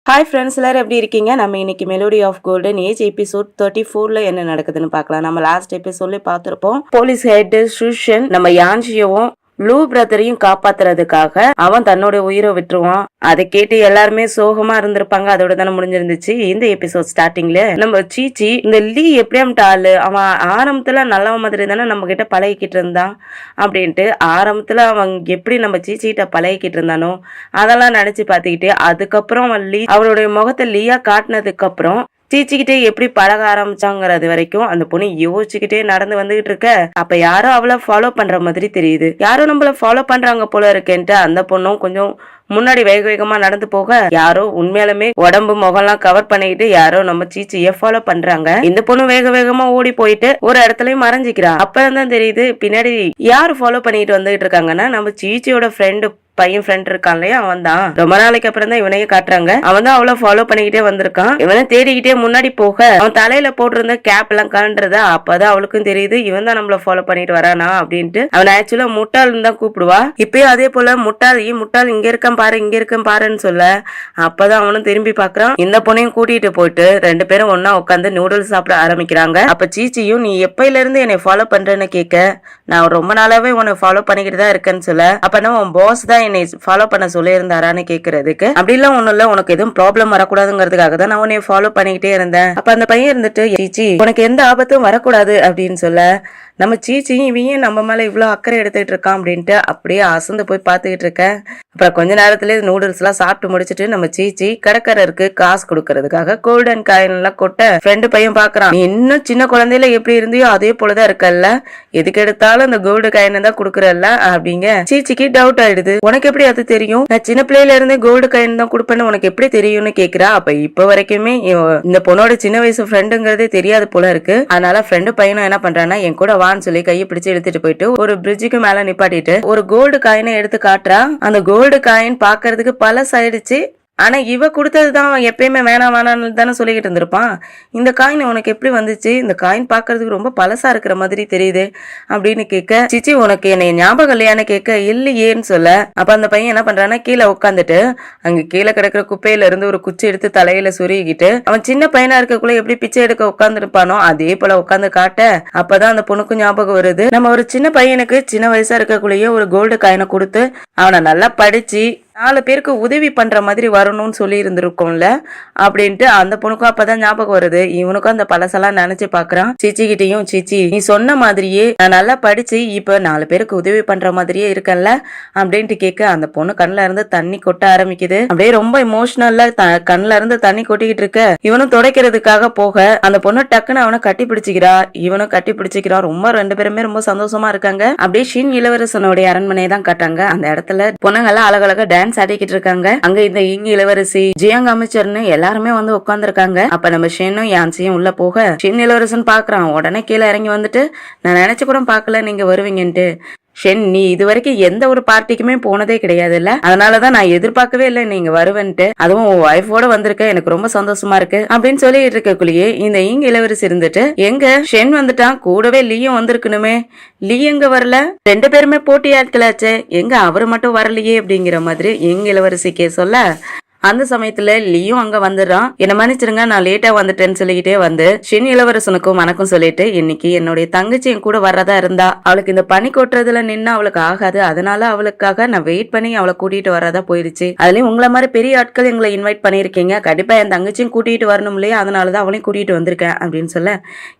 Hi friends, எல்லாரும் எப்படி இருக்கீங்க? நம்ம இன்னைக்கு melody of golden age episode 34ல என்ன நடக்குதுன்னு பார்க்கலாம். நம்ம லாஸ்ட் எபிசோட்ல பார்த்திருப்போம். போலீஸ் ஹெட் சுஷன் நம்ம யான்ஷியவும் லூ பிரதரையும் காப்பாத்துறதுக்காக அவன் தன்னோட உயிரை விட்டுருவான். அதை கேட்டு எல்லாருமே சோகமா இருந்திருப்பாங்க. அதோட தானே முடிஞ்சிருந்துச்சு இந்த எபிசோட் ஸ்டார்டிங்ல. நம்ம சீச்சி இந்த லீ எப்படியாமட்ட ஆளு, அவன் ஆரம்பத்துல நல்ல மாதிரி தானே நம்ம கிட்ட பழகிக்கிட்டு இருந்தான் அப்படின்ட்டு ஆரம்பத்துல அவன் எப்படி நம்ம சீச்சி கிட்ட பழகிக்கிட்டு இருந்தானோ அதெல்லாம் நினைச்சு பாத்துக்கிட்டு அதுக்கப்புறம் அவன் லீ அவளுடைய முகத்தை லீயா காட்டினதுக்கு அப்புறம் சீச்சிக்கிட்டே எப்படி பழக ஆரம்பிச்சாங்கிறது வரைக்கும் அந்த பொண்ணு யோசிச்சுக்கிட்டே நடந்து வந்துகிட்டு இருக்க. அப்ப யாரோ அவளை ஃபாலோ பண்ற மாதிரி தெரியுது. யாரோ நம்மள ஃபாலோ பண்றாங்க போல இருக்கேன்ட்டு அந்த பொண்ணும் கொஞ்சம் முன்னாடி வேக வேகமா நடந்து போக யாரோ உண்மையாலுமே உடம்பு முகம்லாம் கவர் பண்ணிக்கிட்டு யாரோ நம்ம சீச்சிய ஃபாலோ பண்றாங்க. இந்த பொண்ணு வேக வேகமா ஓடி போயிட்டு ஒரு இடத்துலயும் மறைஞ்சிக்கிறா. அப்பதான் தெரியுது பின்னாடி யாரு ஃபாலோ பண்ணிட்டு வந்துகிட்டு இருக்காங்கன்னா நம்ம சீச்சியோட ஃப்ரெண்டு பையன் ஃப்ரெண்ட் இருக்கான் இல்லையா, அவன் தான். ரொம்ப நாளைக்கு அப்புறம் தான் இவனையே காட்டுறாங்க. அவன் தான் அவளை ஃபாலோ பண்ணிக்கிட்டே வந்திருக்கான். இவனை தேடிக்கிட்டே முன்னாடி போக அவன் தலையில போட்டிருந்த கேப் எல்லாம் கலன்றதா அப்பதான் அவளுக்கும் தெரியுது இவன் தான் நம்மள ஃபாலோ பண்ணிட்டு வரானா அப்படின்ட்டு. அவன் ஆக்சுவலா முட்டாள் தான் கூப்பிடுவா. இப்பயும் அதே போல முட்டாள் இங்க இருக்கான் பாரு, இங்க இருக்கான் பாருன்னு சொல்ல அப்பதான் அவனும் திரும்பி பாக்குறான். இந்த பொண்ணையும் கூட்டிட்டு போயிட்டு ரெண்டு பேரும் ஒன்னா உட்காந்து நூடுல்ஸ் சாப்பிட ஆரம்பிக்கிறாங்க. அப்ப சீச்சியும் நீ எப்பையில இருந்து என்னை ஃபாலோ பண்றேன்னு கேட்க நான் ரொம்ப நாளாவே உன்னை ஃபாலோ பண்ணிக்கிட்டு தான் இருக்கேன்னு சொல்ல அப்ப உன் பாஸ் தான் என்னை ஃபாலோ பண்ண சொல்லியிருந்தாரான்னு கேக்குறதுக்கு அப்படி எல்லாம் ஒண்ணும் இல்ல, உனக்கு எதுவும் ப்ராப்ளம் வரக்கூடாதுங்கிறதுக்காக தான் நான் உன்னை ஃபாலோ பண்ணிக்கிட்டே இருந்தேன். அப்ப அந்த பையன் இருந்துட்டு சீச்சி உனக்கு எந்த ஆபத்தும் வரக்கூடாது அப்படின்னு சொல்ல நம்ம சீச்சி இவன் நம்ம மேல இவ்வளவு அக்கறை எடுத்துட்டு இருக்கான் அப்படின்ட்டு அப்படியே அசந்து போய் பாத்துக்கிட்டு இருக்க. அப்புறம் கொஞ்ச நேரத்துல நூடுல்ஸ் எல்லாம் சாப்பிட்டு முடிச்சுட்டு நம்ம சீச்சி கடைக்காரருக்கு காசு கொடுக்கறதுக்காக கோல்டன் காயின் எல்லாம் கொட்ட ஃப்ரெண்டு பையன் பாக்குறான். நீ இன்னும் சின்ன குழந்தையில எப்படி இருந்தியோ அதே போலதான் இருக்கல்ல, எதுக்கு எடுத்தாலும் அந்த கோல்டு காயின் தான் கொடுக்கறல்ல அப்படிங்க. சீச்சிக்கு டவுட் ஆயிடுது. உனக்கு எப்படி அது தெரியும்? நான் சின்ன பிள்ளையில இருந்தே கோல்டு காயின் தான் கொடுப்பேன்னு உனக்கு எப்படி தெரியும்னு கேக்குறா. அப்ப இப்ப வரைக்குமே இந்த பொண்ணோட சின்ன வயசு ஃப்ரெண்டுங்கிறதே தெரியாது போல இருக்கு. அதனால ஃப்ரெண்டு பையனும் என்ன பண்றான்னா என் கூட வான்னு சொல்லி கையை பிடிச்சு எடுத்துட்டு போயிட்டு ஒரு பிரிட்ஜுக்கு மேல நிப்பாட்டிட்டு ஒரு கோல்டு காயினை எடுத்து காட்டுறா. அந்த கோல்டு காயின் பாக்குறதுக்கு பழசாயிடுச்சு. ஆனா இவ கொடுத்ததுதான் எப்பயுமே வேணாம் வேணான்னு தானே சொல்லிக்கிட்டு இருந்திருப்பான். இந்த காயின் உனக்கு எப்படி வந்துச்சு? இந்த காயின் பாக்குறதுக்கு ரொம்ப பழசா இருக்கிற மாதிரி தெரியுது அப்படின்னு கேட்க சிச்சி உனக்கு என்னை ஞாபகம் இல்லையான்னு கேட்க இல்லையேன்னு சொல்ல அப்ப அந்த பையன் என்ன பண்றான்னா கீழே உட்காந்துட்டு அங்க கீழே கிடக்குற குப்பையில இருந்து ஒரு குச்சி எடுத்து தலையில சொருகிக்கிட்டு அவன் சின்ன பையனா இருக்கக்குள்ள எப்படி பிச்சை எடுக்க உட்காந்துருப்பானோ அதே போல உட்காந்து காட்ட அப்பதான் அந்த பொண்ணுக்கும் ஞாபகம் வருது. நம்ம ஒரு சின்ன பையனுக்கு சின்ன வயசா இருக்கக்குள்ளேயே ஒரு கோல்டு காயினை கொடுத்து அவனை நல்லா படிச்சு 4 பேருக்கு உதவி பண்ற மாதிரி வரணும்னு சொல்லி இருந்திருக்கோம்ல அப்படின்ட்டு அந்த பொண்ணுக்கும் அப்பதான் ஞாபகம் வருது. இவனுக்கும் அந்த பழசெல்லாம் நினைச்சு பாக்குறான். சீச்சி கிட்டையும் சீச்சி நீ சொன்ன மாதிரியே நான் நல்லா படிச்சு இப்ப 4 பேருக்கு உதவி பண்ற மாதிரியே இருக்கேன்ல அப்படின்ட்டு கேட்க அந்த பொண்ணு கண்ணுல இருந்து தண்ணி கொட்ட ஆரம்பிக்குது. அப்படியே ரொம்ப இமோஷனல்ல கண்ணுல இருந்து தண்ணி கொட்டிக்கிட்டு இருக்க இவனும் துடைக்கிறதுக்காக போக அந்த பொண்ணு டக்குன்னு அவனை கட்டி பிடிச்சிக்கிறா. இவனும் கட்டி பிடிச்சிக்கிறான். ரொம்ப ரெண்டு பேருமே ரொம்ப சந்தோஷமா இருக்காங்க. அப்படியே ஷின் இளவரசனுடைய அரண்மனையை தான் காட்டாங்க. அந்த இடத்துல பொண்ணுங்கெல்லாம் அழகழகா டான்ஸ் ஆடிக்கிட்டு இருக்காங்க. அங்க இந்த இளவரசி ஜியாங் அமைச்சர்னு எல்லாருமே வந்து உட்கார்ந்து இருக்காங்க. அப்ப நம்ம ஷென்னும் யான்சியும் உள்ள போக ஷின் இளவரசன் பாக்குறான். உடனே கீழே இறங்கி வந்துட்டு நான் நினைச்சு கூட பாக்கல நீங்க வருவீங்கன்ட்டு. ஷென் நீ இது வரைக்கும் எந்த ஒரு பார்ட்டிக்குமே போனதே கிடையாது இல்ல, அதனாலதான் நான் எதிர்பார்க்கவே இல்லை நீங்க வருவன்ட்டு. அதுவும் உன் ஒய்ஃபோட வந்திருக்க எனக்கு ரொம்ப சந்தோஷமா இருக்கு அப்படின்னு சொல்லிட்டு இருக்கக்குள்ளேயே இந்த இளவரசி இருந்துட்டு எங்க ஷென் வந்துட்டான், கூடவே லீயும் வந்திருக்கணுமே, லீ எங்க வரல? ரெண்டு பேருமே போட்டி ஆட்களாச்சே, எங்க அவரு மட்டும் வரலையே அப்படிங்கிற மாதிரி இளவரசிக்கே சொல்ல அந்த சமயத்துல லீயும் அங்க வந்துடுறான். என்ன மன்னிச்சிருங்க நான் லேட்டா வந்துட்டேன்னு சொல்லிக்கிட்டே வந்து ஷின் இளவரசனுக்கும் வணக்கம் சொல்லிட்டு இன்னைக்கு என்னுடைய தங்கச்சி என் கூட வர்றதா இருந்தா அவளுக்கு இந்த பனி கொட்டுறதுல நின்று அவளுக்கு ஆகாது, அதனால அவளுக்காக நான் வெயிட் பண்ணி அவளை கூட்டிட்டு வரதா போயிருச்சு. அதுலயும் உங்களை மாதிரி பெரிய ஆட்கள் எங்களை இன்வைட் பண்ணிருக்கீங்க, கண்டிப்பா என் தங்கச்சியும் கூட்டிட்டு வரணும் இல்லையா, அதனாலதான் அவளையும் கூட்டிட்டு வந்திருக்கேன் அப்படின்னு சொல்ல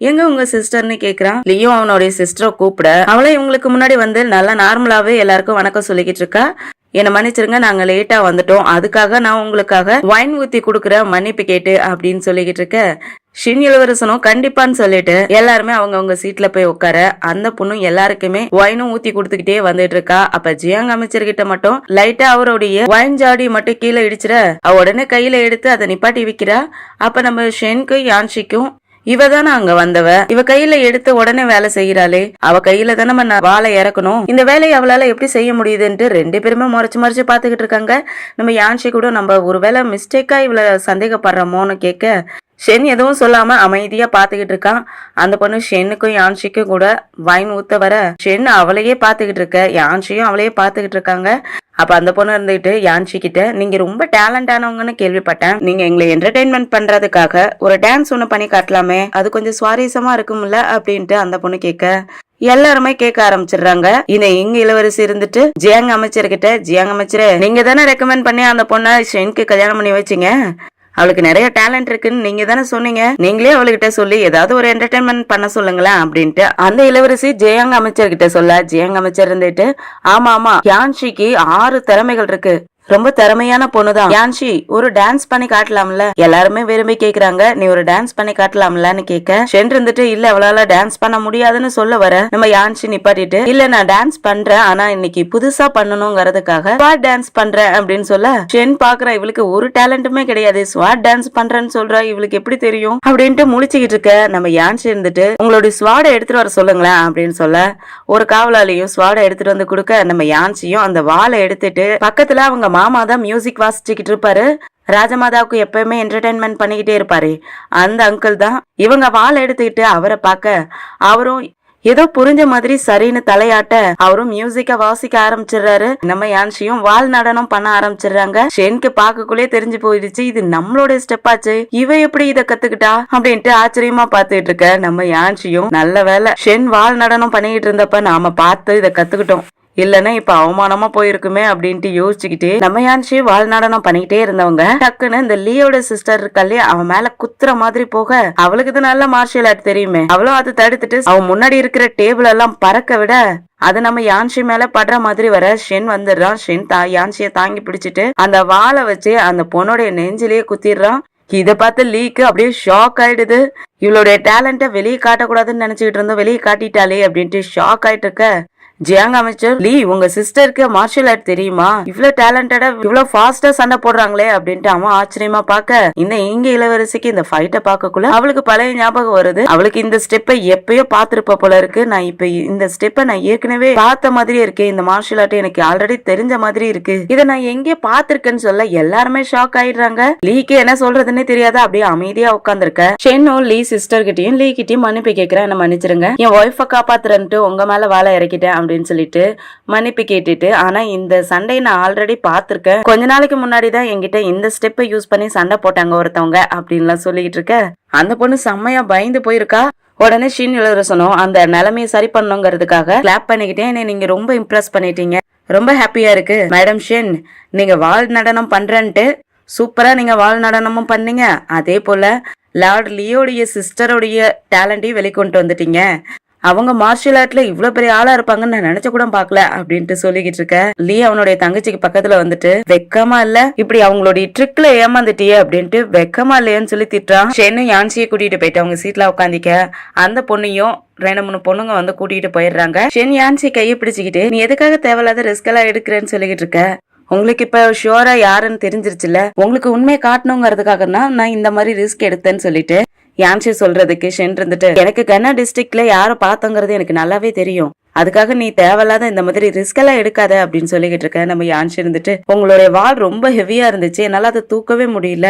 எங்க உங்க சிஸ்டர்னு கேக்குறான். லீயும் அவனுடைய சிஸ்டரை கூப்பிட அவளை இவங்களுக்கு முன்னாடி வந்து நல்லா நார்மலாவே எல்லாருக்கும் வணக்கம் சொல்லிக்கிட்டு இருக்கா. என்ன மன்னிச்சிருங்க நாங்க லேட்டா வந்துட்டோம், அதுக்காக நான் உங்களுக்காக வைன் ஊத்தி குடுக்குற மன்னிப்பு கேட்டு அப்படின்னு சொல்லிக்கிட்டு இருக்க ஷின் இளவரசனும் கண்டிப்பான்னு சொல்லிட்டு எல்லாருமே அவங்க சீட்ல போய் உட்கார அந்த பொண்ணும் எல்லாருக்குமே வைனும் ஊத்தி கொடுத்துக்கிட்டே வந்துட்டு இருக்கா. அப்ப ஜியாங் அமைச்சர்கிட்ட மட்டும் லைட்டா அவருடைய வைன் ஜாடி மட்டும் கீழே இடிச்சிட அவ உடனே கையில எடுத்து அதை நிப்பாட்டி வைக்கிறா. அப்ப நம்ம ஷென்க்கு யான்ஷிக்கும் இவ தானே அங்க வந்தவ, இவ கையில எடுத்து உடனே வேலை செய்யறாளே, அவ கையில தானே நம்ம வாழை இறக்கணும், இந்த வேலையை அவளால எப்படி செய்ய முடியுதுன்ட்டு ரெண்டு பேருமே மறைச்சு பாத்துக்கிட்டு இருக்காங்க. நம்ம யான்ஷி கூட நம்ம ஒருவேளை மிஸ்டேக்கா இவள சந்தேகப்படுறோமோன்னு கேட்க ஷென் எதுவும் சொல்லாம அமைதியா பாத்துக்கிட்டு இருக்கான். அந்த பொண்ணு ஷென்னுக்கும் யான்ஷிக்கும் கூட வைன் ஊத்த வர ஷென் அவளையே பாத்துக்கிட்டு இருக்க, யான்ஷியும் அவளையே பாத்துக்கிட்டு இருக்காங்க. அப்ப அந்த பொண்ணு இருந்துட்டு யான்ஷி கிட்ட, நீங்க ரொம்ப டேலண்ட் ஆனவங்கன்னு கேள்விப்பட்டேன், நீங்க எங்களை என்டர்டைன்மெண்ட் பண்றதுக்காக ஒரு டான்ஸ் ஒண்ணு பண்ணி காட்டலாமே, அது கொஞ்சம் சுவாரஸ்யமா இருக்கும்ல அப்படின்ட்டு அந்த பொண்ணு கேட்க எல்லாருமே கேட்க ஆரம்பிச்சிடுறாங்க. இந்த இங்க இளவரசி இருந்துட்டு ஜியாங் அமைச்சர்கிட்ட, ஜியாங் அமைச்சரே, நீங்க தானே ரெக்கமெண்ட் பண்ணி அந்த பொண்ணை ஷென்க்கு கல்யாணம் பண்ணி வச்சீங்க, அவளுக்கு நிறைய டேலண்ட் இருக்குன்னு நீங்க தானே சொன்னீங்க, நீங்களே அவளுக்கிட்ட சொல்லி ஏதாவது ஒரு என்டர்டைன்மெண்ட் பண்ண சொல்லுங்களேன் அப்படின்ட்டு அந்த இளவரசி ஜியாங் அமைச்சர்கிட்ட சொல்ல, ஜியாங் அமைச்சர் இருந்துட்டு, ஆமா ஆமா, யான்ஷிக்கு 6 திறமைகள் இருக்கு, ரொம்ப திறமையான பொண்ணுதான், யான்ஷி ஒரு டான்ஸ் பண்ணி காட்டலாம்ல, எல்லாருமே விரும்பி கேக்குறாங்க, நீ ஒரு டான்ஸ் பண்ணி காட்டலாம்லன்னு கேட்க ஷென் இருந்துட்டு, இல்ல அவளால டான்ஸ் பண்ண முடியாதுன்னு சொல்ல வர நம்ம யான்ஷி நிப்பாட்டிட்டு, இல்ல நான் டான்ஸ் பண்றேன், ஆனா இன்னைக்கு புதுசா பண்ணணுங்கிறதுக்காக ஸ்வாட் டான்ஸ் பண்றேன் அப்படின்னு சொல்ல ஷென் பாக்குறா, இவளுக்கு ஒரு டேலண்ட்டுமே கிடையாது, ஸ்வாட் டான்ஸ் பண்றேன்னு சொல்றா, இவளுக்கு எப்படி தெரியும் அப்படின்ட்டு முழிச்சுக்கிட்டு இருக்க நம்ம யான்ஷி இருந்துட்டு, உங்களுடைய ஸ்வாடை எடுத்துட்டு வர சொல்லுங்களேன் அப்படின்னு சொல்ல ஒரு காவலாளியும் ஸ்வாடை எடுத்துட்டு வந்து கொடுக்க நம்ம யான்ஷியும் அந்த வாளை எடுத்துட்டு பக்கத்துல அவங்க மாமா தான் மியூசிக் வாசிச்சுக்கிட்டு இருப்பாரு, ராஜமாதாவுக்கு எப்பயுமே என்டர்டைன்மெண்ட் பண்ணிக்கிட்டே இருப்பாரு அந்த அங்கிள் தான். இவங்க வாள் எடுத்துக்கிட்டு அவரை பார்க்க அவரும் ஏதோ புரிஞ்ச மாதிரி சரின்னு தலையாட்ட அவரும் மியூசிக்க வாசிக்க ஆரம்பிச்சிடுறாரு. நம்ம யான்ஷியும் வால் நடனம் பண்ண ஆரம்பிச்சிடுறாங்க. ஷென்க்கு பாக்கக்குள்ளே தெரிஞ்சு போயிடுச்சு, இது நம்மளோட ஸ்டெப் ஆச்சு, இவ எப்படி இத கத்துக்கிட்டா அப்படின்ட்டு ஆச்சரியமா பாத்துட்டு இருக்க நம்ம யான்ஷியும், நல்ல வேலை ஷென் வால் நடனம் பண்ணிக்கிட்டு இருந்தப்ப நாம பார்த்து இத கத்துக்கிட்டோம், இல்லன்னா இப்ப அவமானமா போயிருக்குமே அப்படின்ட்டு யோசிச்சுக்கிட்டே நம்ம யான்ஷி வால் நடனம் பண்ணிக்கிட்டே இருந்தவங்க டக்குன்னு இந்த லீயோட சிஸ்டர் இருக்காலே அவன் மேல குத்துற மாதிரி போக, அவளுக்கு இது நல்ல மார்ஷியல் ஆர்ட் தெரியுமே, அவளும் அதை தடுத்துட்டு அவன் முன்னாடி இருக்கிற டேபிள் எல்லாம் பறக்க விட அது நம்ம யான்ஷி மேல படுற மாதிரி வர ஷென் வந்துடுறான். ஷென் யான்ஷிய தாங்கி பிடிச்சிட்டு அந்த வாளை வச்சு அந்த பொண்ணுடைய நெஞ்சிலேயே குத்திடுறான். இத பார்த்து லீக்கு அப்படியே ஷாக் ஆயிடுது, இவளுடைய டேலண்ட வெளியே காட்டக்கூடாதுன்னு நினைச்சுக்கிட்டு இருந்தோம், வெளியே காட்டிட்டாலே அப்படின்ட்டு ஷாக் ஆயிட்டு இருக்க ஜியாங் அமைச்சர், லீ உங்க சிஸ்டருக்கு மார்ஷியல் ஆர்ட் தெரியுமா, இவ்வளவு டேலண்டடா இவ்வளவு ஃபாஸ்டா சண்டை போடுறாங்களே அப்படின்ட்டு அவன் ஆச்சரியமா பாக்க இந்த இங்க இளவரசிக்கு இந்த ஃபைட்ட பாக்கக்குள்ள அவளுக்கு பழைய ஞாபகம் வருது, அவளுக்கு இந்த ஸ்டெப்பை எப்பயோ பாத்துருப்ப போல இருக்கு, நான் இப்ப இந்த ஸ்டெப்பை நான் ஏற்கனவே பார்த்த மாதிரி இருக்கேன், இந்த மார்ஷியல் ஆர்ட் எனக்கு ஆல்ரெடி தெரிஞ்ச மாதிரி இருக்கு, இதை நான் எங்கே பாத்திருக்கேன்னு சொல்ல எல்லாருமே ஷாக் ஆயிடுறாங்க. லீக்கு என்ன சொல்றதுன்னு தெரியாத அப்படியே அமைதியா உட்காந்துருக்க ஷென்னும் லீ சிஸ்டர் கிட்டயும் லீ கிட்டயும் மன்னிப்பு கேட்கிறேன், என்ன மன்னிச்சிருங்க, என் ஒய்ஃபை காப்பாத்துறேன்ட்டு உங்க மேல வாழை இறக்கிட்டேன் அப்படின்னு சொல்லிட்டு மன்னிப்பு கேட்டுட்டு, ஆனா இந்த சண்டை நான் ஆல்ரெடி பாத்திருக்கேன், கொஞ்ச நாளைக்கு முன்னாடி தான் என்கிட்ட இந்த ஸ்டெப்பை யூஸ் பண்ணி சண்டை போட்டாங்க ஒருத்தவங்க அப்படின்லாம் சொல்லிட்டு இருக்க அந்த பொண்ணு செம்மையா பயந்து போயிருக்கா. உடனே ஷின் இளவரசனும் அந்த நிலைமையை சரி பண்ணுங்கிறதுக்காக கிளாப் பண்ணிக்கிட்டே, என்னை நீங்க ரொம்ப இம்ப்ரெஸ் பண்ணிட்டீங்க, ரொம்ப ஹாப்பியா இருக்கு மேடம் ஷின், நீங்க வால் நடனம் பண்றேன்ட்டு சூப்பரா நீங்க வால் நடனமும் பண்ணீங்க, அதே போல லார்ட் லியோடைய சிஸ்டருடைய டேலண்டையும் வெளிக்கொண்டு வந்துட்டீங்க, அவங்க மார்ஷியல் ஆர்ட்ல இவ்வளவு பெரிய ஆளா இருப்பாங்கன்னு நான் நினைச்ச கூட பாக்கல அப்படின்ட்டு சொல்லிக்கிட்டு இருக்க லீ அவனுடைய தங்கச்சிக்கு பக்கத்துல வந்துட்டு, வெக்கமா இல்ல இப்படி அவங்களுடைய ட்ரிக்ல ஏமாந்துட்டியே அப்படின்ட்டு, வெக்கமா இல்லையான்னு சொல்லி திட்டுறான். ஷென்னு யான்சியை கூட்டிட்டு போயிட்டு அவங்க சீட்ல உட்காந்திக்க அந்த பொண்ணையும் 2-3 பொண்ணுங்க வந்து கூட்டிட்டு போயிடுறாங்க. ஷென் யான்சி கையை பிடிச்சுக்கிட்டு, நீ எதுக்காக தேவையில்லாத ரிஸ்க் எல்லாம் எடுக்கிறேன்னு சொல்லிக்கிட்டு இருக்க, உங்களுக்கு இப்ப ஷுவரா யாருன்னு தெரிஞ்சிருச்சுல, உங்களுக்கு உண்மையை காட்டணுங்கிறதுக்காக தான் நான் இந்த மாதிரி ரிஸ்க் எடுத்தேன்னு சொல்லிட்டு யான்ஷி சொல்றதுக்கு ஷென் இருந்துட்டு, எனக்கு கன்னா டிஸ்ட்ரிக்ட்ல யாரை பார்த்தோங்கிறது எனக்கு நல்லாவே தெரியும், அதுக்காக நீ தேவையில்லாத இந்த மாதிரி ரிஸ்க் எல்லாம் எடுக்காத அப்படின்னு சொல்லிக்கிட்டு இருக்க நம்ம யான்ஷி இருந்துட்டு, உங்களுடைய வால் ரொம்ப ஹெவியா இருந்துச்சு, என்னால அதை தூக்கவே முடியல,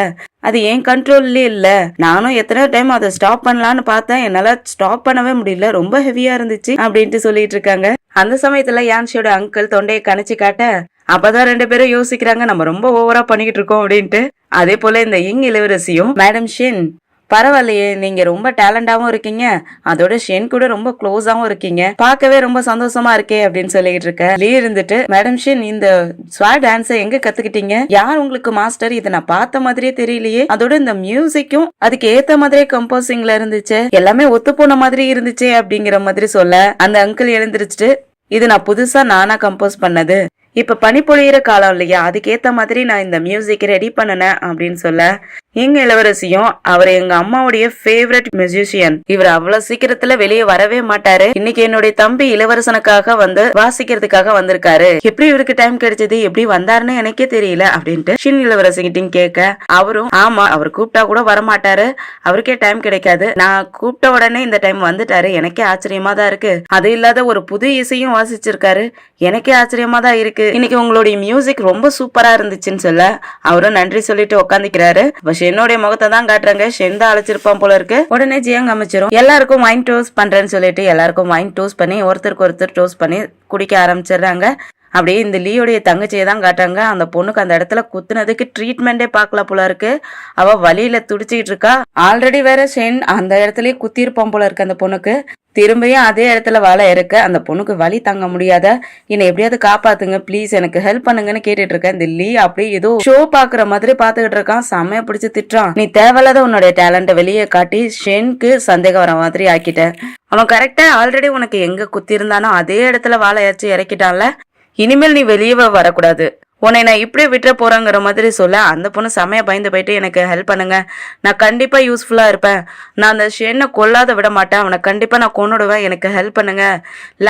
அது ஏன் கண்ட்ரோல்லே இல்ல, நானும் எத்தனை டைம் அதை ஸ்டாப் பண்ணலான்னு பார்த்தேன், என்னால ஸ்டாப் பண்ணவே முடியல, ரொம்ப ஹெவியா இருந்துச்சு அப்படின்ட்டு சொல்லிட்டு இருக்காங்க. அந்த சமயத்துல யான்ஷியோட அங்கிள் தொண்டையை கணிச்சு காட்ட அப்பதான் 2 பேரும் யோசிக்கிறாங்க, நம்ம ரொம்ப ஓவரா பண்ணிக்கிட்டு இருக்கோம் அப்படின்ட்டு. அதே போல இந்த இங் இளவரசியும், மேடம் ஷென் பரவாயில்லையே, நீங்க ரொம்ப டேலண்டாவும் இருக்கீங்க, அதோட ஷென் கூட ரொம்ப க்ளோஸாவும் இருக்கீங்க, பார்க்கவே ரொம்ப சந்தோஷமா இருக்கே அப்படின்னு சொல்லிட்டு இருக்க லீ இருந்துட்டு, மேடம் ஷென் இந்த ஸ்வாட் டான்ஸை எங்க கத்துக்கிட்டீங்க, யார் உங்களுக்கு மாஸ்டர், இதை நான் பார்த்த மாதிரியே தெரியலையே, அதோட இந்த மியூசிக்கும் அதுக்கு ஏத்த மாதிரியே கம்போசிங்ல இருந்துச்சு, எல்லாமே ஒத்து போன மாதிரி இருந்துச்சு அப்படிங்கிற மாதிரி சொல்ல அந்த அங்கிள் எழுந்திருச்சுட்டு, இது நான் புதுசா நானா கம்போஸ் பண்ணது, இப்ப பனி பொழியிற காலம் இல்லையா, அதுக்கேத்த மாதிரி நான் இந்த மியூசிக் ரெடி பண்ணனேன் அப்படின்னு சொல்ல எங்க இளவரசியும், அவர் எங்க அம்மாவுடைய ஃபேவரட் மியூசிஷியன், இவர் அவ்வளவு சீக்கிரத்துல வெளியே வரவே மாட்டாரு, இன்னைக்கு என்னுடைய தம்பி இளவரசனுக்காக வந்து வாசிக்கிறதுக்காக வந்திருக்காரு, எப்படி இவருக்கு டைம் கிடைச்சது, எப்படி வந்தாருன்னு எனக்கே தெரியல அப்படின்ட்டு ஷின் இளவரசிகிட்டையும் கேட்க அவரும், ஆமா அவர் கூப்பிட்டா கூட வரமாட்டாரு, அவருக்கே டைம் கிடைக்காது, நான் கூப்பிட்ட உடனே இந்த டைம் வந்துட்டாரு, எனக்கே ஆச்சரியமா தான் இருக்கு, அது இல்லாத ஒரு புது இசையும் வாசிச்சிருக்காரு, எனக்கே ஆச்சரியமா தான் இருக்கு, இன்னைக்கு உங்களுடைய மியூசிக் ரொம்ப சூப்பரா இருந்துச்சுன்னு சொல்ல அவரும் நன்றி சொல்லிட்டு உட்காந்துக்கிறாரு. ஷென்னோடைய முகத்தை தான் காட்டுறாங்க. ஷென் தான் அழைச்சிருப்பான் போல இருக்கு. உடனே ஜியாங் அமைச்சரும் எல்லாருக்கும் வைன் டோஸ்ட் பண்றேன்னு சொல்லிட்டு எல்லாருக்கும் வைன் டோஸ்ட் பண்ணி ஒருத்தருக்கு ஒருத்தர் டோஸ்ட் பண்ணி குடிக்க ஆரம்பிச்சிடுறாங்க. அப்படியே இந்த லீயோடைய தங்கச்சியை தான் காட்டுறாங்க. அந்த பொண்ணுக்கு அந்த இடத்துல குத்துனதுக்கு ட்ரீட்மெண்டே பார்க்கல போல இருக்கு. அவ வலியில துடிச்சுக்கிட்டு இருக்கா. ஆல்ரெடி வேற ஷென் அந்த இடத்துலயே குத்திருப்பான் போல இருக்கு அந்த பொண்ணுக்கு. திரும்பியும் அதே இடத்துல வாழை இருக்க அந்த பொண்ணுக்கு வலி தாங்க முடியாத, என்னை எப்படியாவது காப்பாத்துங்க ப்ளீஸ், எனக்கு ஹெல்ப் பண்ணுங்கன்னு கேட்டுட்டு இருக்கேன். இந்த லீ அப்படியே ஏதோ ஷோ பாக்குற மாதிரி பாத்துக்கிட்டு இருக்கான். செம்மைய பிடிச்சு திட்டுறான். நீ தேவையில்லாத உன்னுடைய டேலண்ட வெளியே காட்டி ஷென்க்கு சந்தேகம் வர மாதிரி ஆக்கிட்ட. அவன் கரெக்டா ஆல்ரெடி உனக்கு எங்க குத்தி இருந்தானோ அதே இடத்துல வாழையாச்சு இறக்கிட்டான்ல. இனிமேல் நீ வெளியே வரக்கூடாது, உன்னை நான் இப்படியே விட்டுற போறேங்கிற மாதிரி சொல்ல அந்த பொண்ணு செமையா பயந்து போயிட்டு எனக்கு ஹெல்ப் பண்ணுங்க, நான் கண்டிப்பா யூஸ்ஃபுல்லா இருப்பேன், நான் அந்த ஷென்னை கொல்லாத விட மாட்டேன், அவனை கண்டிப்பா நான் கொன்னுடுவேன், எனக்கு ஹெல்ப் பண்ணுங்க,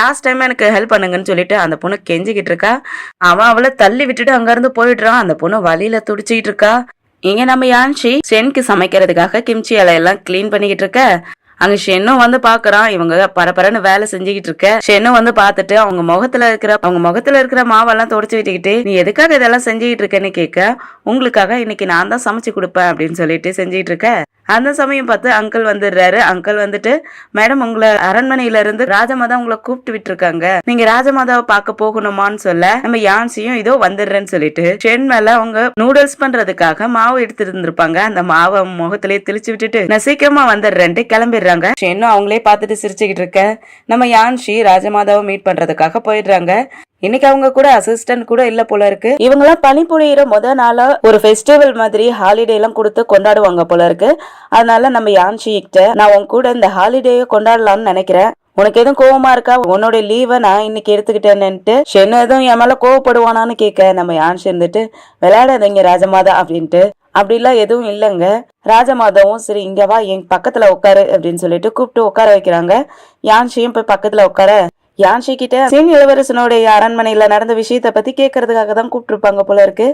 லாஸ்ட் டைம் எனக்கு ஹெல்ப் பண்ணுங்கன்னு சொல்லிட்டு அந்த பொண்ணு கெஞ்சிக்கிட்டு இருக்கா. அவன் அவளை தள்ளி விட்டுட்டு அங்க இருந்து போயிடுறான். அந்த பொண்ணு வலியில துடிச்சிக்கிட்டு இருக்கா. இங்க நம்ம யான்ஷி ஷென்க்கு சமைக்கிறதுக்காக கிம்ச்சி இலையெல்லாம் கிளீன் பண்ணிக்கிட்டு இருக்க. அங்க ஷென்னும் வந்து பாக்குறான். இவங்க பரபரன்னு வேலை செஞ்சுக்கிட்டு இருக்க. ஷென்னும் வந்து பாத்துட்டு அவங்க முகத்துல இருக்கிற மாவெல்லாம் தொடச்சு விட்டுக்கிட்டு நீ எதுக்காக இதெல்லாம் செஞ்சுக்கிட்டு இருக்கேன்னு கேட்க, உங்களுக்காக இன்னைக்கு நான் தான் சமைச்சு கொடுப்பேன் அப்படின்னு சொல்லிட்டு செஞ்சுக்கிட்டு இருக்க. அந்த சமயம் பார்த்து அங்கிள் வந்துடுறாரு. அங்கிள் வந்துட்டு, மேடம் உங்களை அரண்மனையில இருந்து ராஜமாதா உங்களை கூப்பிட்டு விட்டு இருக்காங்க, நீங்க ராஜமாதாவை பார்க்க போகணுமான்னு சொல்ல நம்ம யான்சியும் இதோ வந்துடுறேன்னு சொல்லிட்டு ஷென் மேல அவங்க நூடுல்ஸ் பண்றதுக்காக மாவு எடுத்துட்டு இருந்திருப்பாங்க. அந்த மாவை முகத்திலேயே தெளிச்சு விட்டுட்டு நான் சீக்கிரமா வந்துடுறேன்ட்டு கிளம்பிடுறாங்க. ஷென்னும் அவங்களே பார்த்துட்டு சிரிச்சுக்கிட்டு இருக்க. நம்ம யான்ஷி ராஜமாதாவை மீட் பண்றதுக்காக போயிடுறாங்க. இன்னைக்கு அவங்க கூட அசிஸ்டன்ட் கூட இல்ல போல இருக்கு. இவங்க எல்லாம் பனிப்புழியிற முத நாளா ஒரு ஃபெஸ்டிவல் மாதிரி ஹாலிடே எல்லாம் கொடுத்து கொண்டாடுவாங்க போல இருக்கு. அதனால நம்ம யான்ஷி கிட்ட நான் உன் கூட இந்த ஹாலிடேயை கொண்டாடலாம்னு நினைக்கிறேன், உனக்கு எதுவும் கோவமா இருக்கா, உன்னோட லீவை நான் இன்னைக்கு எடுத்துக்கிட்டேன்னுட்டு ஷென் எதுவும் என் மேல கோவப்படுவானான்னு கேட்க நம்ம யான்ஷி இருந்துட்டு விளையாடாதீங்க ராஜமாதா அப்படின்ட்டு, அப்படிலாம் எதுவும் இல்லைங்க. ராஜமாதாவும் சரி இங்க வா என் பக்கத்துல உட்காரு அப்படின்னு சொல்லிட்டு கூப்பிட்டு உட்கார வைக்கிறாங்க. யான்ஷியும் போய் பக்கத்துல உட்கார யான்ஷி கிட்ட சீன் இளவரசனுடைய அரண்மனையில நடந்த விஷயத்த பத்தி கேட்கறதுக்காக தான் கூப்பிட்டுருப்பாங்க போல இருக்கு.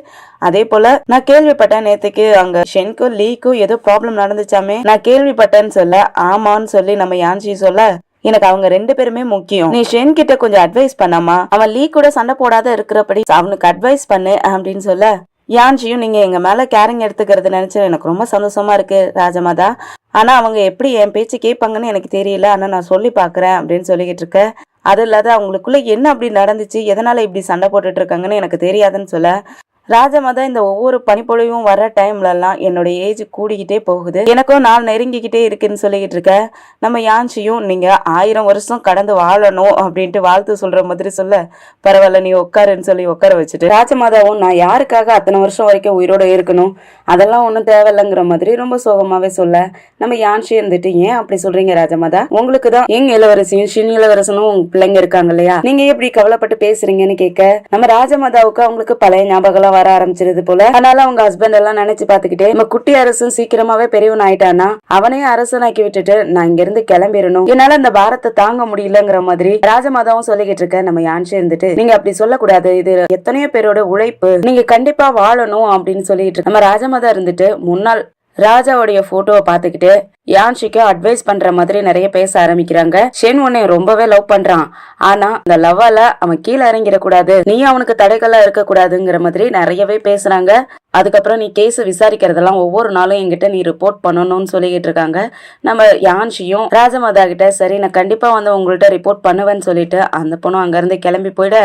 அதே போல நான் கேள்விப்பட்டேன் நேத்துக்கு அங்க ஷென்க்கும் லீக்கும் ஏதோ ப்ராப்ளம் நடந்துச்சாமே, நான் கேள்விப்பட்டேன்னு சொல்ல ஆமான்னு சொல்லி நம்ம யான்ஷி சொல்ல எனக்கு அவங்க ரெண்டு பேருமே முக்கியம், நீ ஷென் கிட்ட கொஞ்சம் அட்வைஸ் பண்ணாமா, அவன் லீ கூட சண்டை போடாத இருக்கிறபடி அவனுக்கு அட்வைஸ் பண்ணு அப்படின்னு சொல்ல யான்ஷியும் நீங்க எங்க மேல கேரிங் எடுத்துக்கிறது நினைச்சு எனக்கு ரொம்ப சந்தோஷமா இருக்கு ராஜமாதா, ஆனா அவங்க எப்படி என் பேச்சு கேட்பாங்கன்னு எனக்கு தெரியல, ஆனா நான் சொல்லி பாக்குறேன் அப்படின்னு சொல்லிக்கிட்டு இருக்க. அது இல்லாத அவங்களுக்குள்ள என்ன அப்படி நடந்துச்சு, எதனால இப்படி சண்டை போட்டுட்டு இருக்காங்கன்னு எனக்கு தெரியாதுன்னு சொல்ல ராஜமாதா இந்த ஒவ்வொரு பனிப்பொழிவும் வர்ற டைம்ல எல்லாம் என்னோட ஏஜ் கூடிக்கிட்டே போகுது, எனக்கும் நாள் நெருங்கிக்கிட்டே இருக்குன்னு சொல்லிக்கிட்டு இருக்க. நம்ம யான்ஷியும் நீங்க 1000 வருஷம் கடந்து வாழணும் அப்படின்ட்டு வாழ்த்து சொல்ற மாதிரி சொல்ல பரவாயில்ல நீ உட்காருன்னு சொல்லி உட்கார வச்சுட்டு ராஜமாதாவும் நான் யாருக்காக அத்தனை வருஷம் வரைக்கும் உயிரோட இருக்கணும், அதெல்லாம் ஒன்றும் தேவையில்லைங்கிற மாதிரி ரொம்ப சோகமாவே சொல்ல நம்ம யான்ஷி இருந்துட்டு ஏன் அப்படி சொல்றீங்க ராஜமாதா, உங்களுக்கு தான் எங்க இளவரசியும் ஷின் இளவரசனும் பிள்ளைங்க இருக்காங்க இல்லையா, நீங்க எப்படி கவலைப்பட்டு பேசுறீங்கன்னு கேட்க நம்ம ராஜமாதாவுக்கு அவங்களுக்கு பழைய ஞாபகம் வர ஆரம்பிச்சிருது போல. அதனால அவங்க ஹஸ்பண்ட் எல்லாம் நினைச்சு பாத்துக்கிட்டே நம்ம குட்டி அரசன் சீக்கிரமாவே பெரியவன் ஆயிட்டானா அவனையே அரசனாக்கி விட்டுட்டு நான் இங்க இருந்து கிளம்பிடணும், என்னால அந்த பாரத்தை தாங்க முடியலங்கிற மாதிரி ராஜமாதாவும் சொல்லிக்கிட்டு இருக்க. நம்ம யான்ஷி இருந்துட்டு நீங்க அப்படி சொல்லக்கூடாது, இது எத்தனையோ பேரோட உழைப்பு, நீங்க கண்டிப்பா வாழணும் அப்படின்னு சொல்லிட்டு நம்ம ராஜமாதா இருந்துட்டு முன்னாள் ராஜாவுடைய போட்டோவை பாத்துக்கிட்டு யான்ஷிக்கு அட்வைஸ் பண்ற மாதிரி நிறைய பேச ஆரம்பிக்கிறாங்க. ஷென் உன்னை ரொம்பவே லவ் பண்றான், ஆனா அந்த லவ்வால அவன் கீழே இறங்கிட கூடாது, நீ அவனுக்கு தடைகளா இருக்க கூடாதுங்கிற மாதிரி நிறையவே பேசுறாங்க. அதுக்கப்புறம் நீ கேஸ் விசாரிக்கிறதெல்லாம் ஒவ்வொரு நாளும் என்கிட்ட நீ ரிப்போர்ட் பண்ணணும்னு சொல்லிக்கிட்டு இருக்காங்க. நம்ம யான்ஷியும் ராஜமாதா கிட்ட சரி நான் கண்டிப்பா வந்து உங்கள்கிட்ட ரிப்போர்ட் பண்ணுவேன்னு சொல்லிட்டு அந்த பொண்ணும் அங்க இருந்து கிளம்பி போயிட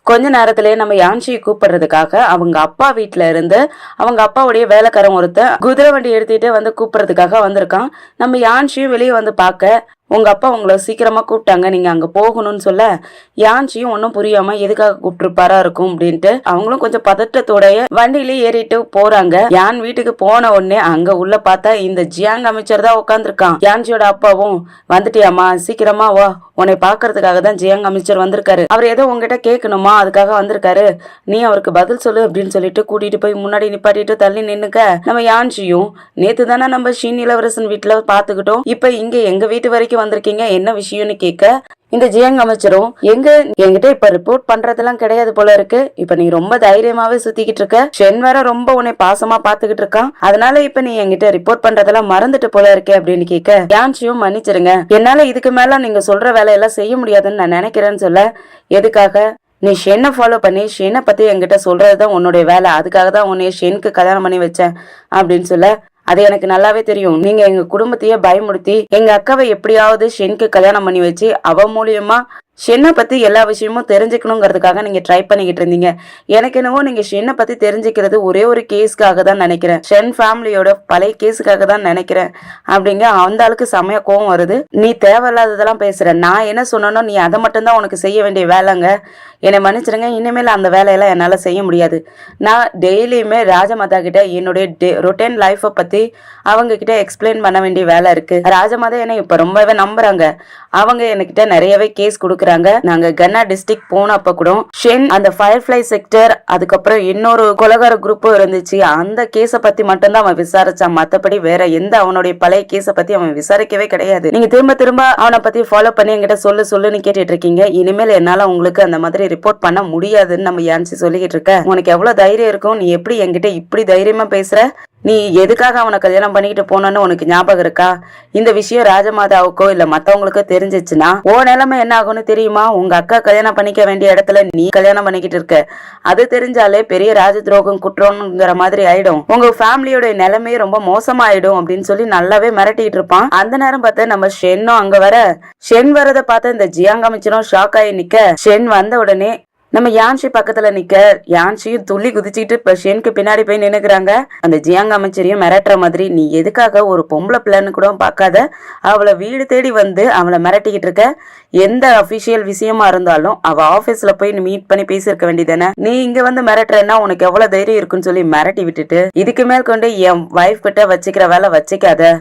கொஞ்ச நேரத்திலேயே நம்ம யான்ஷியை கூப்பிடுறதுக்காக அவங்க அப்பா வீட்டுல இருந்து அவங்க அப்பாவுடைய வேலைக்காரன் ஒருத்தன் குதிரை வண்டி எடுத்துட்டு வந்து கூப்பிடுறதுக்காக வந்திருக்கான். நம்ம யான்ஷியும் வெளியே வந்து பார்க்க உங்க அப்பா உங்களை சீக்கிரமா கூப்பிட்டாங்க, நீங்க அங்க போகணும்னு சொல்ல யான்ஷியும் ஒன்னும் புரியாம எதுக்காக கூப்பிட்டுருப்பாரா இருக்கும் அப்படின்ட்டு அவங்களும் கொஞ்சம் பதட்டத்தோடைய வண்டியிலே ஏறிட்டு போறாங்க. யான் வீட்டுக்கு போன உடனே அங்க உள்ள பார்த்தா இந்த ஜியாங் அமைச்சர் தான் உட்காந்துருக்கான். யான்ஷியோட அப்பாவும் வந்துட்டியாமா சீக்கிரமா வா, உன்னை பாக்குறதுக்காக தான் ஜியாங் அமைச்சர் வந்திருக்காரு, அவர் ஏதோ உங்ககிட்ட கேட்கணுமா அதுக்காக வந்திருக்காரு, நீ அவருக்கு பதில் சொல்லு அப்படின்னு சொல்லிட்டு கூட்டிட்டு போய் முன்னாடி நிப்பாட்டிட்டு தள்ளி நின்னுக்க. நம்ம யான்ஷியும் நேத்து தானே நம்ம ஷீன் இளவரசன் வீட்டுல பாத்துக்கிட்டோம், இப்ப இங்க எங்க வீட்டு வரைக்கும் வந்திருக்கீங்க என்ன விஷயம்னு கேட்க இந்த ஜியாங் அமைச்சரும் என்கிட்ட இப்ப ரிப்போர்ட் பண்றதெல்லாம் கிடையாது போல இருக்கு, இப்ப நீ ரொம்ப தைரியமாவே சுத்திக்கிட்டு இருக்க, ஷென் வேற ரொம்ப உன்னை பாசமா பாத்துக்கிட்டு இருக்கான், அதனால இப்ப நீ என்கிட்ட ரிப்போர்ட் பண்றதெல்லாம் மறந்துட்டு போல இருக்கே அப்படின்னு கேட்க யான்ஷியும் மன்னிச்சிருங்க, என்னால இதுக்கு மேல நீங்க சொல்ற வேலையெல்லாம் செய்ய முடியாதுன்னு நான் நினைக்கிறேன்னு சொல்ல எதுக்காக நீ ஷென்னை ஃபாலோ பண்ணி ஷென்னை பத்தி என்கிட்ட சொல்றதுதான் உன்னுடைய வேலை, அதுக்காக தான் உன்னைய ஷெனுக்கு கல்யாணம் பண்ணி வச்சேன் அப்படின்னு சொல்ல அது எனக்கு நல்லாவே தெரியும். நீங்க எங்க குடும்பத்தையே பயமுறுத்தி எங்க அக்காவை எப்படியாவது ஷென்க்கு கல்யாணம் பண்ணி வச்சு அவ மூலியமா ஷென்னை பத்தி எல்லா விஷயமும் தெரிஞ்சுக்கணுங்கிறதுக்காக நீங்க ட்ரை பண்ணிக்கிட்டு இருந்தீங்க. எனக்கு என்னவோ நீங்க ஷென்னை பத்தி தெரிஞ்சுக்கிறது ஒரே ஒரு கேஸ்க்காக தான் நினைக்கிறேன். ஷென் ஃபேமிலியோட பழைய கேஸுக்காக தான் நினைக்கிறேன் அப்படிங்க. அந்த ஆளுக்கு செமையா கோவம் வருது. நீ தேவையில்லாததெல்லாம் பேசுற. நான் என்ன சொன்னனோ நீ அதை மட்டும்தான் உனக்கு செய்ய வேண்டிய வேலைங்க. என்னை மன்னிச்சிருங்க. இனிமேல் அந்த வேலையெல்லாம் என்னால செய்ய முடியாது. நான் டெய்லியுமே ராஜமாதா கிட்ட என்னுடைய ரொட்டீன் லைஃபை பத்தி அவங்க கிட்ட எக்ஸ்பிளைன் பண்ண வேண்டிய வேலை இருக்கு. ராஜமாதா என்னை இப்ப ரொம்பவே நம்புறாங்க. அவங்க என்கிட்ட நிறையவே கேஸ் கொடுக்குறாங்க. நாங்க கன்னா டிஸ்ட்ரிக்ட் போனப்ப கூட ஷென் அந்த ஃபயர்ஃபிளை செக்டர், அதுக்கப்புறம் இன்னொரு கொலகார குரூப்பும் இருந்துச்சு. அந்த கேஸை பத்தி மட்டும்தான் அவன் விசாரிச்சான். மத்தபடி வேற எந்த அவனுடைய பழைய கேஸை பத்தி அவன் விசாரிக்கவே கிடையாது. நீங்க திரும்ப திரும்ப அவனை பத்தி ஃபாலோ பண்ணி என்கிட்ட சொல்லுன்னு கேட்டுட்டு இருக்கீங்க. இனிமேல் என்னால உங்களுக்கு அந்த மாதிரி ரிப்போர்ட் பண்ண முடியாதுன்னு நம்ம யான்சி சொல்லிக்கிட்டு இருக்க. உனக்கு எவ்வளவு தைரியம் இருக்கும்? நீ எப்படி என்கிட்ட இப்படி தைரியமா பேசுற? நீ எதுக்காக அவனை கல்யாணம் பண்ணிக்கிட்டு போனன்னு உனக்கு ஞாபகம் இருக்கா? இந்த விஷயம் ராஜமாதாவுக்கோ இல்ல மத்தவங்களுக்கோ தெரிஞ்சிச்சுன்னா ஓ நிலைமை என்ன ஆகும்னு தெரியுமா? உங்க அக்கா கல்யாணம் பண்ணிக்க வேண்டிய இடத்துல நீ கல்யாணம் பண்ணிக்கிட்டு இருக்க. அது தெரிஞ்சாலே பெரிய ராஜ துரோகம் குற்றம்ங்கிற மாதிரி ஆயிடும். உங்க ஃபேமிலியோட நிலைமையே ரொம்ப மோசமாயிடும் அப்படின்னு சொல்லி நல்லாவே மிரட்டிட்டு இருப்பான். அந்த நேரம் பார்த்து நம்ம ஷென்னும் அங்க வர, ஷென் வரதை பார்த்து இந்த ஜியாங் அமைச்சரும் ஷாக் ஆகி நிக்க, ஷென் வந்த உடனே நம்ம யான்ஷி பக்கத்துல நிக்க, யான்ஷியும் துள்ளி குதிச்சுட்டு இப்ப ஷென்க்கு பின்னாடி போய் நின்னுக்கிறாங்க. அந்த ஜியாங் அமைச்சரையும் மிரட்டுற மாதிரி, நீ எதுக்காக ஒரு பொம்பளை பிள்ளைன்னு கூட பார்க்காத அவளை வீடு தேடி வந்து அவளை மிரட்டிக்கிட்டு இருக்க? எந்த அபிஷியல் விஷயமா இருந்தாலும் அவ ஆபீஸ்ல போய் நீ மீட் பண்ணி பேசிருக்க வேண்டியதானே? நீ இங்க வந்து மிரட்டுறன்னா உனக்கு எவ்வளவு தைரியம் இருக்குன்னு சொல்லி மிரட்டி விட்டுட்டு இதுக்கு மேல் கொண்டு என் வைஃப் கிட்ட வச்சுக்கிற வேலை வச்சுக்காத.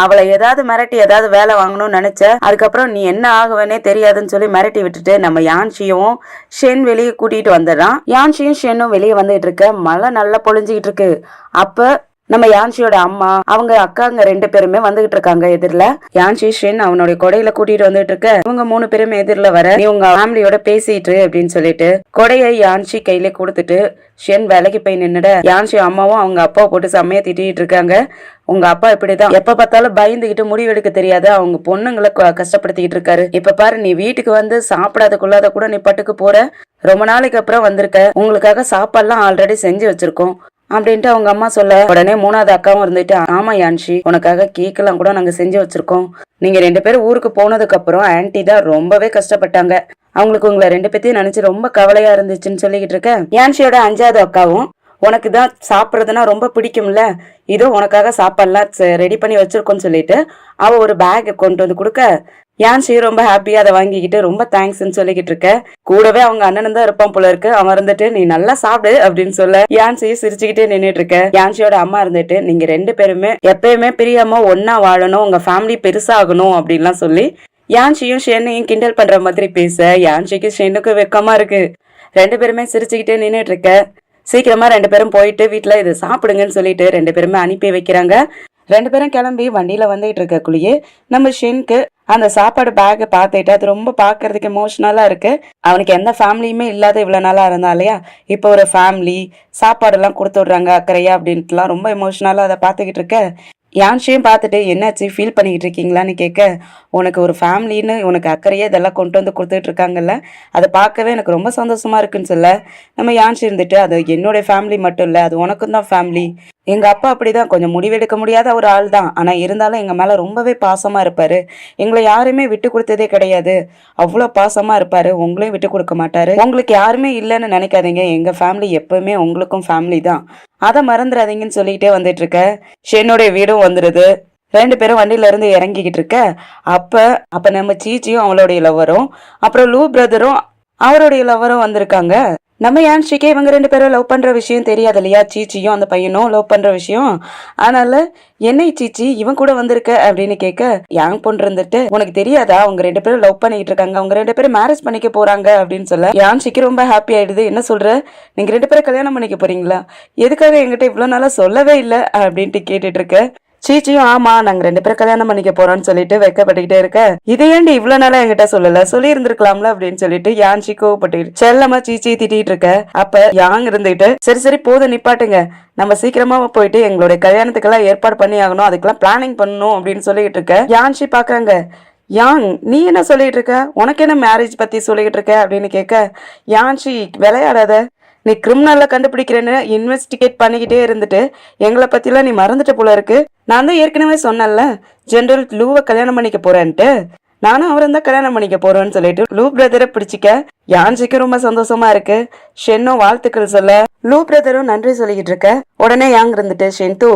அவளை ஏதாவது மிரட்டி ஏதாவது வேலை வாங்கணும்னு நினைச்ச, அதுக்கப்புறம் நீ என்ன ஆகுவேனே தெரியாதுன்னு சொல்லி மிரட்டி விட்டுட்டு நம்ம யான்ஷியும் ஷென் வெளியே கூட்டிட்டு வந்துடுறான். யான்ஷியும் ஷென்னும் வெளியே வந்துட்டு இருக்க. மழை நல்லா பொழிஞ்சுக்கிட்டு இருக்கு. அப்ப நம்ம யான்ஷியோட அம்மா அவங்க அக்காங்க 2 பேருமே வந்துகிட்டு இருக்காங்க எதிரில. யான்ஷி ஷென் அவனுடைய கொடையில கூட்டிட்டு வந்துட்டு இருக்க. இவங்க 3 பேருமே எதிரில வர, நீ உங்க ஃபேமிலியோட பேசிட்டு அப்படின்னு சொல்லிட்டு கொடையை யான்ஷி கையில கொடுத்துட்டு ஷென் வேலைக்கு போய் நின்னுட. யான்ஷி அம்மாவும் அவங்க அப்பாவை போட்டு செம்மையா திட்டிட்டு இருக்காங்க. உங்க அப்பா இப்படிதான் எப்ப பார்த்தாலும் பயந்துகிட்டு முடிவெடுக்க தெரியாத அவங்க பொண்ணுங்களை கஷ்டப்படுத்திக்கிட்டு இருக்காரு. இப்ப பாரு, நீ வீட்டுக்கு வந்து சாப்பிடாத கொள்ளாத கூட நீ பட்டுக்கு போற. ரொம்ப நாளைக்கு அப்புறம் வந்திருக்க. உங்களுக்காக சாப்பாடுலாம் ஆல்ரெடி செஞ்சு வச்சிருக்கோம் அப்படின்ட்டு அவங்க அம்மா சொல்ல, உடனே 3வது அக்காவும் இருந்துட்டு, ஆமா யான்ஷி, உனக்காக கேக் எல்லாம் கூட நாங்க செஞ்சு வச்சிருக்கோம். நீங்க 2 பேரும் ஊருக்கு போனதுக்கு அப்புறம் ஆன்டி தான் ரொம்பவே கஷ்டப்பட்டாங்க. அவங்களுக்கு உங்களை 2 பேத்தையும் நினைச்சு ரொம்ப கவலையா இருந்துச்சுன்னு சொல்லிக்கிட்டு இருக்க. யான்ஷியோட 5வது அக்காவும், உனக்கு தான் சாப்பிட்றதுனா ரொம்ப பிடிக்கும்ல, இதோ உனக்காக சாப்பாடுலாம் ரெடி பண்ணி வச்சிருக்கோன்னு சொல்லிட்டு அவ ஒரு பேக் கொண்டு வந்து கொடுக்க, யான்ஷி ரொம்ப ஹாப்பியா அதை வாங்கிக்கிட்டு ரொம்ப தேங்க்ஸ்ன்னு சொல்லிக்கிட்டு இருக்க. கூடவே அவங்க அண்ணனும் தான் இருப்பான் போல இருக்கு. அவன் இருந்துட்டு நீ நல்லா சாப்பிடு அப்படின்னு சொல்ல, யான்ஷி சிரிச்சுக்கிட்டே நின்றுட்டு இருக்க. யான்ஷியோட அம்மா இருந்துட்டு, நீங்க 2 பேருமே எப்பயுமே பிரியாம ஒன்னா வாழணும், உங்க ஃபேமிலி பெருசாகணும் அப்படின்லாம் சொல்லி யான்ஷியும் ஷென்னையும் கிண்டல் பண்ற மாதிரி பேச, யான்ஷிக்கு ஷென்னுக்கு வெக்கமா இருக்கு. 2 பேருமே சிரிச்சுக்கிட்டே நின்றுட்டு இருக்க. சீக்கிரமா 2 பேரும் போயிட்டு வீட்டுல இது சாப்பிடுங்கன்னு சொல்லிட்டு 2 பேருமே அனுப்பி வைக்கிறாங்க. 2 பேரும் கிளம்பி வண்டியில வந்துட்டு இருக்கக்குள்ளேயே நம்ம ஷென்க்கு அந்த சாப்பாடு பேக்கை பார்த்துட்டு அது ரொம்ப பாக்குறதுக்கு எமோஷனலா இருக்கு. அவனுக்கு எந்த ஃபேமிலியுமே இல்லாத இவ்வளவு நாளா இருந்தா இல்லையா, இப்போ ஒரு ஃபேமிலி சாப்பாடு எல்லாம் கொடுத்து விடுறாங்க அக்கறையா அப்படின்ட்டுலாம் ரொம்ப எமோஷனலா அதை பார்த்துக்கிட்டு இருக்க. யான்ஷியும் பார்த்துட்டு, என்னாச்சு ஃபீல் பண்ணிக்கிட்டு இருக்கீங்களான்னு கேட்க, உனக்கு ஒரு ஃபேமிலின்னு உனக்கு அக்கறையே இதெல்லாம் கொண்டு வந்து கொடுத்துட்டு இருக்காங்கல்ல, அதை பார்க்கவே எனக்கு ரொம்ப சந்தோஷமா இருக்குன்னு சொல்ல, நம்ம யான்ஷி இருந்துட்டு, அது என்னுடைய ஃபேமிலி மட்டும் இல்லை, அது உனக்கும் தான் ஃபேமிலி. எங்க அப்பா அப்படிதான் கொஞ்சம் முடிவெடுக்க முடியாத ஒரு ஆள் தான். ஆனா இருந்தாலும் எங்க மேல ரொம்பவே பாசமா இருப்பாரு. எங்களை யாருமே விட்டு கொடுத்ததே கிடையாது. அவ்வளவு பாசமா இருப்பாரு. உங்களையும் விட்டு கொடுக்க மாட்டாரு. உங்களுக்கு யாருமே இல்லைன்னு நினைக்காதீங்க. எங்க ஃபேமிலி எப்பவுமே உங்களுக்கும் ஃபேமிலி தான். அதை மறந்துடாதீங்கன்னு சொல்லிக்கிட்டே வந்துட்டு இருக்க. ஷென்னுடைய வீடும் வந்துருது. 2 பேரும் வண்டியில இருந்து இறங்கிக்கிட்டு இருக்க. அப்ப நம்ம சீச்சியும் அவளுடைய லவ்வரும், அப்புறம் லூ பிரதரும் அவருடைய லவ்வரும் வந்திருக்காங்க. நம்ம யான்ஷிக்கு இவங்க 2 பேரும் லவ் பண்ற விஷயம் தெரியாது இல்லையா, சீச்சியும் அந்த பையனும் லவ் பண்ற விஷயம். அதனால என்னை சீச்சி இவன் கூட வந்திருக்க அப்படின்னு கேட்க, யாங் பொண்ணு இருந்துட்டு, உனக்கு தெரியாதா அவங்க 2 பேரும் லவ் பண்ணிட்டு இருக்காங்க, அவங்க 2 பேரும் மேரேஜ் பண்ணிக்க போறாங்க அப்படின்னு சொல்ல, யான்ஷிக்கு ரொம்ப ஹாப்பி ஆயிடுது. என்ன சொல்ற, நீங்க 2 பேரும் கல்யாணம் பண்ணிக்க போறீங்களா, எதுக்காக என்கிட்ட இவ்வளவு நாளா சொல்லவே இல்லை அப்படின்ட்டு கேட்டுட்டு இருக்க. சீச்சியும் ஆமா நாங்க 2 பேரும் கல்யாணம் பண்ணிக்க போறோம்னு சொல்லிட்டு வெக்கப்பட்டுக்கிட்டே இருக்க. இதை ஏண்டி இவ்வளவு நாளா என்கிட்ட சொல்லி இருந்திருக்கலாம்ல அப்படின்னு சொல்லிட்டு யான்ஷி கோவப்பட்டு செல்லமா சீச்சி திட்டிட்டு இருக்க. அப்ப யாங் இருந்துட்டு, சரி போதும் நிப்பாட்டுங்க, நம்ம சீக்கிரமா போயிட்டு எங்களுடைய கல்யாணத்துக்கெல்லாம் ஏற்பாடு பண்ணி ஆகணும், அதுக்கெல்லாம் பிளானிங் பண்ணணும் அப்படின்னு சொல்லிட்டு இருக்க. யான்ஷி பாக்குறாங்க, யாங் நீ என்ன சொல்லிட்டு இருக்க, உனக்கு என்ன மேரேஜ் பத்தி சொல்லிட்டு இருக்க அப்படின்னு கேட்க, யான்ஷி விளையாடாத, நீ கிரிமினல்ல கண்டுபிடிக்கிறேன்னு இன்வெஸ்டிகேட் பண்ணிக்கிட்டே இருந்துட்டு எங்களை பத்திலாம் நீ மறந்துட்ட போல இருக்கு. நான் தான் ஏற்கனவே சொன்னேன்ல ஜெனரல் லூவை கல்யாணம் பண்ணிக்க போறேன்ட்டு. நானும் அவரும் தான் கல்யாணம் பண்ணிக்க போறோம்னு சொல்லிட்டு லூ பிரதரை பிடிச்சிக்க யான்சிக்கு ரொம்ப சந்தோஷமா இருக்கு. ஷென்னும் வாழ்த்துக்கள் சொல்ல லூ பிரதரும் நன்றி சொல்லிக்கிட்டு இருக்க. உடனே யாங் இருந்துட்டு, ஷென்து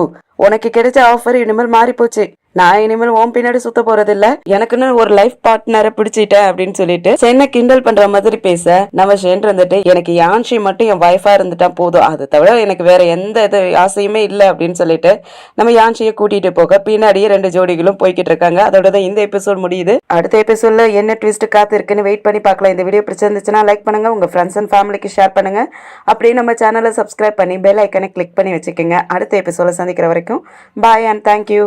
உனக்கு கிடைச்ச ஆஃபர் இனிமேல் மாறி போச்சு. நான் இனிமேல் ஓம் பின்னாடி சுத்த போறது இல்ல, எனக்குன்னு ஒரு லைஃப் பார்ட்னரை பிடிச்சிட்டேன் அப்படின்னு சொல்லிட்டு சென்னை கிண்டல் பண்ற மாதிரி பேச நம்ம ஷென் இருந்துட்டு, எனக்கு யான்ஷி மட்டும் என் வைஃபா இருந்துட்டா போதும், அதை தவிர எனக்கு வேற எந்த ஆசையுமே இல்லை அப்படின்னு சொல்லிட்டு நம்ம யான்ஷியை கூட்டிட்டு போக பின்னாடியே 2 ஜோடிகளும் போய்கிட்டு இருக்காங்க. அதோட தான் இந்த எபிசோட் முடியுது. அடுத்த எபிசோட்ல என்ன ட்விஸ்ட் காத்து இருக்குன்னு வெயிட் பண்ணி பார்க்கலாம். இந்த வீடியோ பிடிச்சிருந்துச்சுன்னா லைக் பண்ணுங்க, உங்க ஃப்ரெண்ட்ஸ் அண்ட் ஃபேமிலிக்கு ஷேர் பண்ணுங்க. அப்படியே நம்ம சேனலை சப்ஸ்கிரைப் பண்ணி பெல் ஐக்கனை கிளிக் பண்ணி வச்சுக்கோங்க. அடுத்த எபிசோட சந்திக்கிற வரைக்கும் பாய் அண்ட் தேங்க்யூ.